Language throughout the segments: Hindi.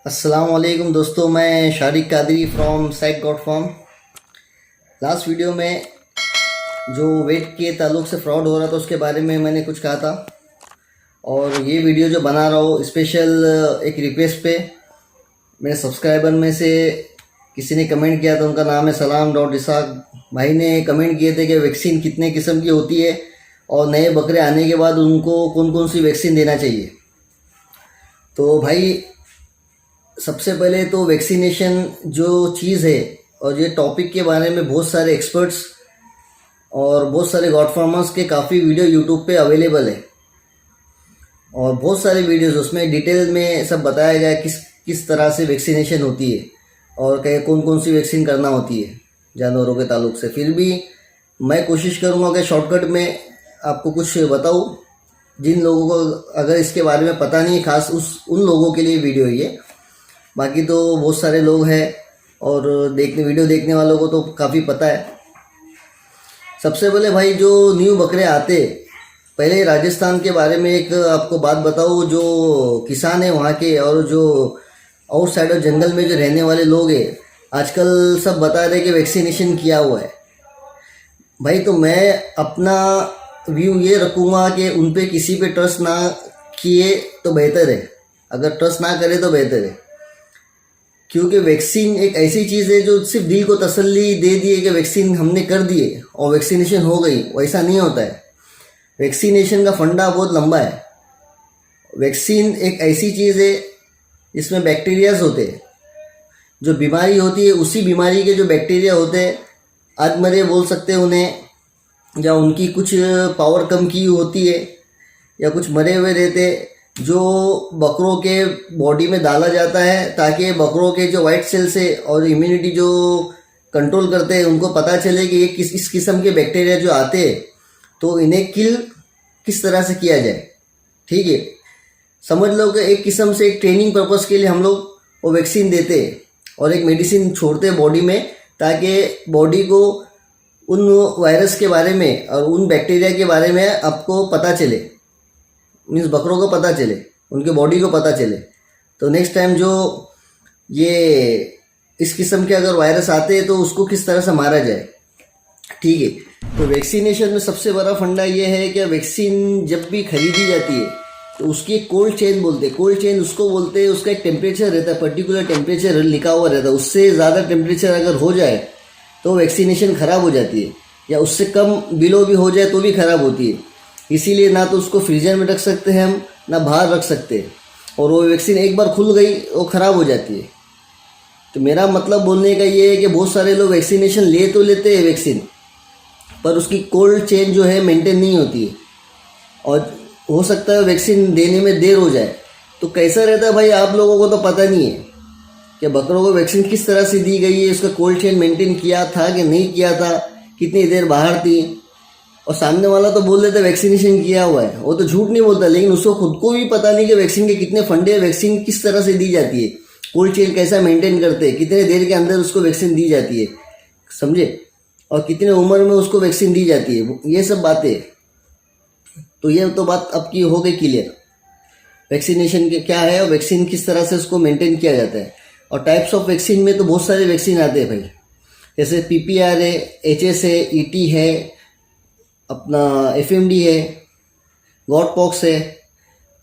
अस्सलाम वालेकुम दोस्तों, मैं शारिक कादरी फ्रॉम सैक गॉड फार्म। लास्ट वीडियो में जो वेट के ताल्लुक से फ्रॉड हो रहा था उसके बारे में मैंने कुछ कहा था, और ये वीडियो जो बना रहा हूँ स्पेशल एक रिक्वेस्ट पे मेरे सब्सक्राइबर में से किसी ने कमेंट किया था। उनका नाम है सलाम डॉट इसाक भाई। ने कमेंट किए थे कि वैक्सीन कितने किस्म की होती है और नए बकरे आने के बाद उनको कौन कौन सी वैक्सीन देना चाहिए। तो भाई सबसे पहले तो वैक्सीनेशन जो चीज़ है, और ये टॉपिक के बारे में बहुत सारे एक्सपर्ट्स और बहुत सारे गॉड फार्मर्स के काफ़ी वीडियो यूट्यूब पे अवेलेबल है, और बहुत सारे वीडियोस उसमें डिटेल में सब बताया गया है किस किस तरह से वैक्सीनेशन होती है और कौन कौन सी वैक्सीन करना होती है जानवरों के ताल्लुक से। फिर भी मैं कोशिश करूँगा कि शॉर्टकट में आपको कुछ बताऊँ जिन लोगों को अगर इसके बारे में पता नहीं है, खास उन लोगों के लिए वीडियो ये। बाकी तो बहुत सारे लोग हैं और वीडियो देखने वालों को तो काफ़ी पता है। सबसे पहले भाई जो न्यू बकरे आते, पहले राजस्थान के बारे में एक आपको बात बताऊँ। जो किसान है वहाँ के और जो आउटसाइडर जंगल में जो रहने वाले लोग हैं, आजकल सब बता रहे कि वैक्सीनेशन किया हुआ है। भाई तो मैं अपना व्यू ये रखूँगा कि उन पे किसी पे ट्रस्ट ना किए तो बेहतर है, अगर ट्रस्ट ना करे तो बेहतर है। क्योंकि वैक्सीन एक ऐसी चीज़ है जो सिर्फ दिल को तसल्ली दे दिए कि वैक्सीन हमने कर दिए और वैक्सीनेशन हो गई, वैसा नहीं होता है। वैक्सीनेशन का फंडा बहुत लंबा है। वैक्सीन एक ऐसी चीज़ है जिसमें बैक्टीरियाज होते हैं, जो बीमारी होती है उसी बीमारी के जो बैक्टीरिया होते हैं, आदमरे बोल सकते हैं उन्हें, या उनकी कुछ पावर कम की होती है या कुछ मरे हुए रहते, जो बकरों के बॉडी में डाला जाता है ताकि बकरों के जो वाइट सेल्स है और इम्यूनिटी जो कंट्रोल करते हैं उनको पता चले कि ये इस किस्म के बैक्टीरिया जो आते हैं तो इन्हें किल किस तरह से किया जाए। ठीक है, समझ लो कि एक किस्म से एक ट्रेनिंग पर्पस के लिए हम लोग वो वैक्सीन देते हैं और एक मेडिसिन छोड़ते हैं बॉडी में, ताकि बॉडी को उन वायरस के बारे में और उन बैक्टीरिया के बारे में आपको पता चले, मीन्स बकरों को पता चले, उनके बॉडी को पता चले। तो नेक्स्ट टाइम जो ये इस किस्म के अगर वायरस आते हैं तो उसको किस तरह से मारा जाए। ठीक है, तो वैक्सीनेशन में सबसे बड़ा फंडा ये है कि वैक्सीन जब भी खरीदी जाती है तो उसकी एक कोल्ड चेन बोलते हैं। कोल्ड चेन उसको बोलते हैं, उसका एक टेम्परेचर रहता है, पर्टिकुलर टेम्परेचर लिखा हुआ रहता है। उससे ज़्यादा टेम्परेचर अगर हो जाए तो वैक्सीनेशन ख़राब हो जाती है, या उससे कम बिलो भी हो जाए तो भी ख़राब होती है। इसीलिए ना तो उसको फ्रीजर में रख सकते हैं हम, ना बाहर रख सकते हैं, और वो वैक्सीन एक बार खुल गई वो ख़राब हो जाती है। तो मेरा मतलब बोलने का ये है कि बहुत सारे लोग वैक्सीनेशन ले तो लेते हैं वैक्सीन, पर उसकी कोल्ड चेन जो है मेंटेन नहीं होती है, और हो सकता है वैक्सीन देने में देर हो जाए। तो कैसा रहता है भाई, आप लोगों को तो पता नहीं है कि बकरों को वैक्सीन किस तरह से दी गई है, उसका कोल्ड चेन मेंटेन किया था कि नहीं किया था, कितनी देर बाहर थी। और सामने वाला तो बोल देता वैक्सीनेशन किया हुआ है, वो तो झूठ नहीं बोलता, लेकिन उसको खुद को भी पता नहीं कि वैक्सीन के कितने फंडे, वैक्सीन किस तरह से दी जाती है, कोल्ड चेन कैसा मेंटेन करते हैं, कितने देर के अंदर उसको वैक्सीन दी जाती है, समझे, और कितने उम्र में उसको वैक्सीन दी जाती है, ये सब बातें। तो ये तो बात आपकी हो गई क्लियर, वैक्सीनेशन के क्या है और वैक्सीन किस तरह से उसको मेंटेन किया जाता है। और टाइप्स ऑफ वैक्सीन में तो बहुत सारे वैक्सीन आते हैं भाई, जैसे PPR है, HS है, ET है, अपना FMD है, गॉट पॉक्स है,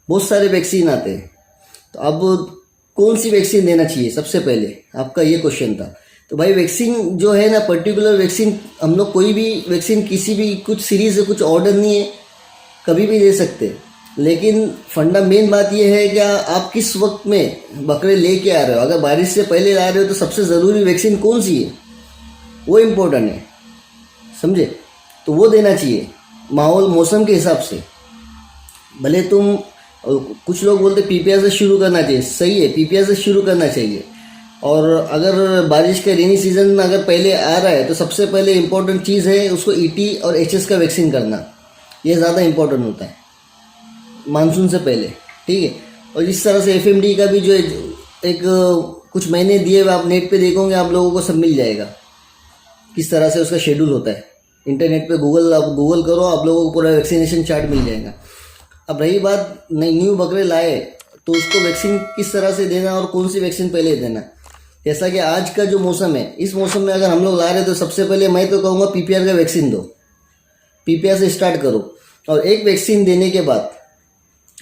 बहुत सारे वैक्सीन आते हैं। तो अब कौन सी वैक्सीन देना चाहिए, सबसे पहले आपका ये क्वेश्चन था। तो भाई वैक्सीन जो है ना, पर्टिकुलर वैक्सीन हम लोग कोई भी वैक्सीन किसी भी कुछ सीरीज से कुछ ऑर्डर नहीं है, कभी भी दे सकते। लेकिन फंडा मेन बात यह है कि आप किस वक्त में बकरे लेके आ रहे हो। अगर बारिश से पहले ला रहे हो तो सबसे ज़रूरी वैक्सीन कौन सी है, वो इम्पोर्टेंट है, समझे, तो वो देना चाहिए माहौल मौसम के हिसाब से। भले तुम, कुछ लोग बोलते PPR से शुरू करना चाहिए, सही है, PPR से शुरू करना चाहिए। और अगर बारिश का रेनी सीजन अगर पहले आ रहा है तो सबसे पहले इम्पोर्टेंट चीज़ है उसको ET और HS का वैक्सीन करना, ये ज़्यादा इम्पोर्टेंट होता है मानसून से पहले। ठीक है, और इस तरह से FMD का भी जो एक कुछ महीने दिए हुए आप नेट पे देखोगे, आप लोगों को सब मिल जाएगा किस तरह से उसका शेड्यूल होता है। इंटरनेट पे आप गूगल करो, आप लोगों को पूरा वैक्सीनेशन चार्ट मिल जाएगा। अब रही बात न्यू बकरे लाए तो उसको वैक्सीन किस तरह से देना और कौन सी वैक्सीन पहले देना। जैसा कि आज का जो मौसम है, इस मौसम में अगर हम लोग ला रहे तो सबसे पहले मैं तो कहूँगा पीपीआर का वैक्सीन दो, पीपीआर से स्टार्ट करो। और एक वैक्सीन देने के बाद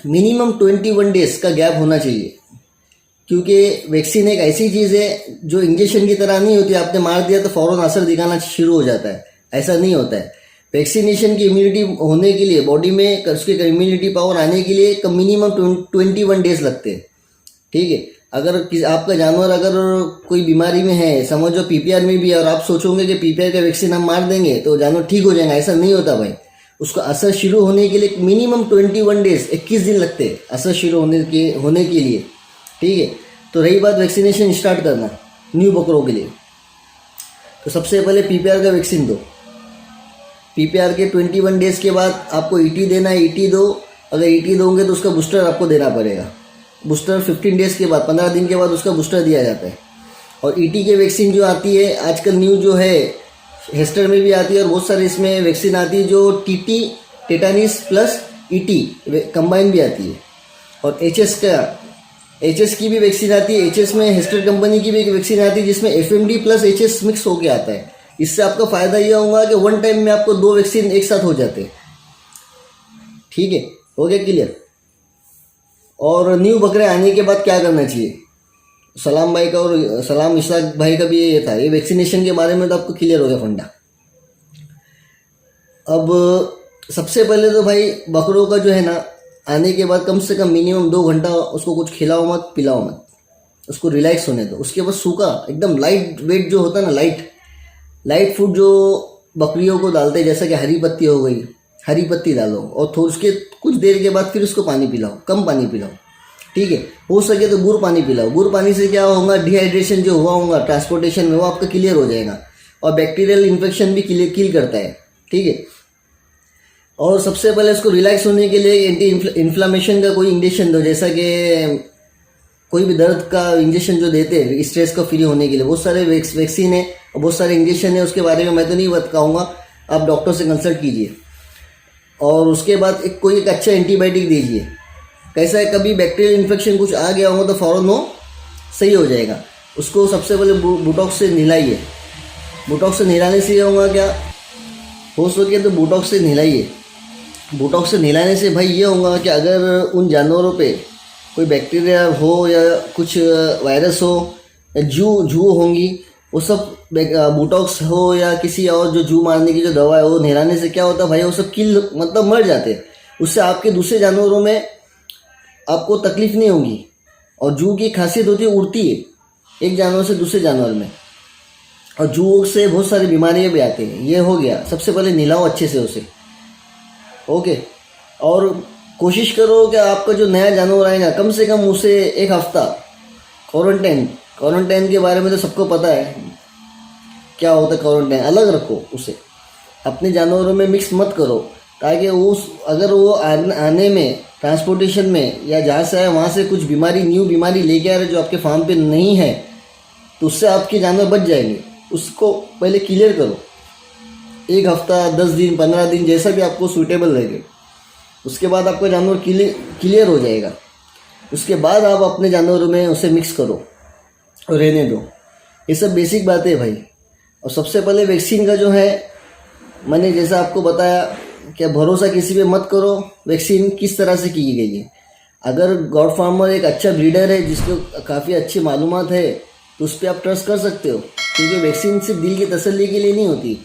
मिनिमम 21 डेज का गैप होना चाहिए, क्योंकि वैक्सीन एक ऐसी चीज़ है जो इंजेक्शन की तरह नहीं होती, आपने मार दिया तो फ़ौरन असर दिखाना शुरू हो जाता है, ऐसा नहीं होता है। वैक्सीनेशन की इम्यूनिटी होने के लिए, बॉडी में उसके इम्यूनिटी पावर आने के लिए मिनिमम 21 डेज लगते हैं, ठीक है। अगर आपका जानवर अगर कोई बीमारी में है, समझो पीपीआर में भी है, और आप सोचोगे कि पीपीआर का वैक्सीन हम मार देंगे तो जानवर ठीक हो जाएगा, ऐसा नहीं होता भाई। उसका असर शुरू होने के लिए मिनिमम 21 डेज 21 दिन लगते हैं असर शुरू होने के लिए, ठीक है। तो रही बात वैक्सीनेशन स्टार्ट करना न्यू बकरों के लिए, तो सबसे पहले पीपीआर का वैक्सीन दो। पीपीआर के 21 डेज के बाद आपको ईटी देना है, ईटी दो। अगर ईटी दोगे तो उसका बूस्टर आपको देना पड़ेगा। बूस्टर 15 डेज के बाद, 15 दिन के बाद उसका बूस्टर दिया जाता है। और ईटी के वैक्सीन जो आती है आजकल न्यू जो है, हेस्टर में भी आती है और बहुत सारे इसमें वैक्सीन आती है जो टीटी, टेटानिस प्लस ईटी कंबाइन भी आती है। और एचएस की भी वैक्सीन आती है। एचएस में हेस्टर कंपनी की भी एक वैक्सीन आती है जिसमें एफएमडी प्लस एचएस मिक्स होके आता है। इससे आपका फ़ायदा यह होगा कि वन टाइम में आपको 2 वैक्सीन एक साथ हो जाते हैं, ठीक है। हो गया क्लियर। और न्यू बकरे आने के बाद क्या करना चाहिए, सलाम भाई का और सलाम इशराक भाई का भी ये था, ये वैक्सीनेशन के बारे में तो आपको क्लियर हो गया फंडा। अब सबसे पहले तो भाई बकरों का जो है ना, आने के बाद कम से कम मिनिमम 2 घंटा उसको कुछ खिलाओ मत, पिलाओ मत, उसको रिलैक्स होने दो। उसके बाद सूखा एकदम लाइट वेट जो होता है ना, लाइट फूड जो बकरियों को डालते हैं, जैसा कि हरी पत्ती हो गई, हरी पत्ती डालो और थोड़ा उसके कुछ देर के बाद फिर उसको पानी पिलाओ, कम पानी पिलाओ, ठीक है। हो सके तो गुड़ पानी पिलाओ। गुड़ पानी से क्या होगा, डिहाइड्रेशन जो हुआ होगा ट्रांसपोर्टेशन में वो आपका क्लियर हो जाएगा और बैक्टीरियल इन्फेक्शन भी किल करता है, ठीक है। और सबसे पहले उसको रिलैक्स होने के लिए एंटी इन्फ्लामेशन का कोई इंजेक्शन दो, जैसा कि कोई भी दर्द का इंजेक्शन जो देते हैं स्ट्रेस को फ्री होने के लिए। बहुत सारे वैक्सीन है और बहुत सारे इंजेक्शन है, उसके बारे में मैं तो नहीं बताऊँगा, आप डॉक्टर से कंसल्ट कीजिए। और उसके बाद कोई एक अच्छा एंटीबायोटिक दीजिए। कैसा है, कभी बैक्टीरियल इन्फेक्शन कुछ आ गया होगा तो फ़ौरन वो सही हो जाएगा। उसको सबसे पहले बोटॉक्स से नहलाइए। बोटॉक्स से नहलाने से ये होगा क्या, हो सके तो बोटॉक्स से नहलाइए। बोटॉक्स से नहलाने से भाई ये होगा कि अगर उन जानवरों पे कोई बैक्टीरिया हो या कुछ वायरस हो या जू होंगी, वो सब बोटॉक्स हो या किसी और जो जू मारने की जो दवा है वो नहलाने से क्या होता है भाई, वो सब मतलब मर जाते हैं। उससे आपके दूसरे जानवरों में आपको तकलीफ नहीं होगी। और जू की खासियत होती है, उड़ती है एक जानवर से दूसरे जानवर में, और जू से बहुत सारी बीमारियां भी आती हैं। ये हो गया, सबसे पहले नहलाओ अच्छे से उसे, ओके। और कोशिश करो कि आपका जो नया जानवर आएगा कम से कम उसे 1 हफ्ता क्वारंटाइन के बारे में तो सबको पता है क्या होता है। क्वारंटाइन अलग रखो, उसे अपने जानवरों में मिक्स मत करो, ताकि अगर वो आने में ट्रांसपोर्टेशन में या जहाँ से आए वहाँ से कुछ न्यू बीमारी लेके आ रहे जो आपके फार्म पे नहीं है, तो उससे आपके जानवर बच जाएंगे। उसको पहले क्लियर करो, 1 हफ्ता, 10 दिन, 15 दिन, जैसा भी आपको सूटेबल लगे। उसके बाद आपका जानवर क्लियर हो जाएगा। उसके बाद आप अपने जानवरों में उसे मिक्स करो और रहने दो। ये सब बेसिक बातें है भाई। और सबसे पहले वैक्सीन का जो है, मैंने जैसा आपको बताया कि भरोसा किसी पे मत करो। वैक्सीन किस तरह से की गई है, अगर गॉड फार्मर एक अच्छा ब्रीडर है जिसको काफ़ी अच्छी मालूमात है तो उस पर आप ट्रस्ट कर सकते हो, क्योंकि वैक्सीन सिर्फ दिल की तसल्ली के लिए नहीं होती।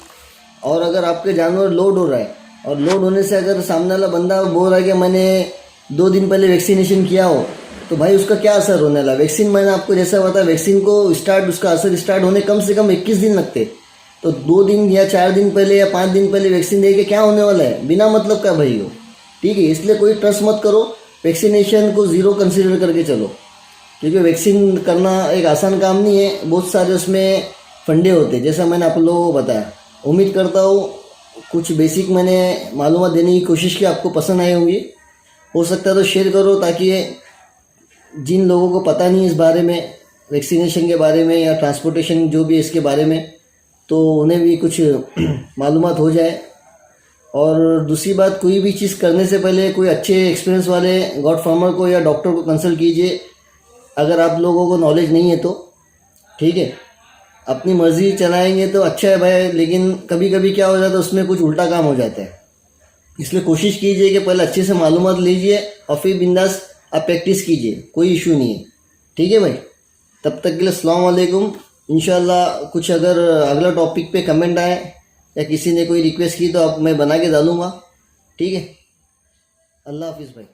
और अगर आपके जानवर लोड हो रहा है और लोड होने से अगर सामने वाला बंदा बोल रहा है कि मैंने 2 दिन पहले वैक्सीनेशन किया हो, तो भाई उसका क्या असर होने वाला। वैक्सीन मैंने आपको जैसा बताया, वैक्सीन को उसका असर स्टार्ट होने कम से कम 21 दिन लगते। तो 2 दिन या 4 दिन पहले या 5 दिन पहले वैक्सीन दे के क्या होने वाला है, बिना मतलब का भाई हो, ठीक है। इसलिए कोई ट्रस्ट मत करो, वैक्सीनेशन को ज़ीरो कंसिडर करके चलो, क्योंकि वैक्सीन करना एक आसान काम नहीं है। बहुत सारे उसमें फंडे होते हैं, जैसा मैंने आप लोगों को बताया। उम्मीद करता हूँ कुछ बेसिक मैंने मालूमात देने की कोशिश की, आपको पसंद आई होंगी। हो सकता है तो शेयर करो, ताकि जिन लोगों को पता नहीं इस बारे में, वैक्सीनेशन के बारे में या ट्रांसपोर्टेशन जो भी इसके बारे में, तो उन्हें भी कुछ मालूमात हो जाए। और दूसरी बात, कोई भी चीज़ करने से पहले कोई अच्छे एक्सपीरियंस वाले गॉड फार्मर को या डॉक्टर को कंसल्ट कीजिए, अगर आप लोगों को नॉलेज नहीं है तो। ठीक है, अपनी मर्जी चलाएंगे तो अच्छा है भाई, लेकिन कभी कभी क्या हो जाता है उसमें कुछ उल्टा काम हो जाता है। इसलिए कोशिश कीजिए कि पहले अच्छे से मालूमात लीजिए और फिर बिंदास आप प्रैक्टिस कीजिए, कोई इशू नहीं है। ठीक है भाई, तब तक के लिए अस्सलाम वालेकुम। इंशाल्लाह कुछ अगर अगला टॉपिक पे कमेंट आए या किसी ने कोई रिक्वेस्ट की तो आप मैं बना के डालूँगा। ठीक है, अल्लाह हाफिज़ भाई।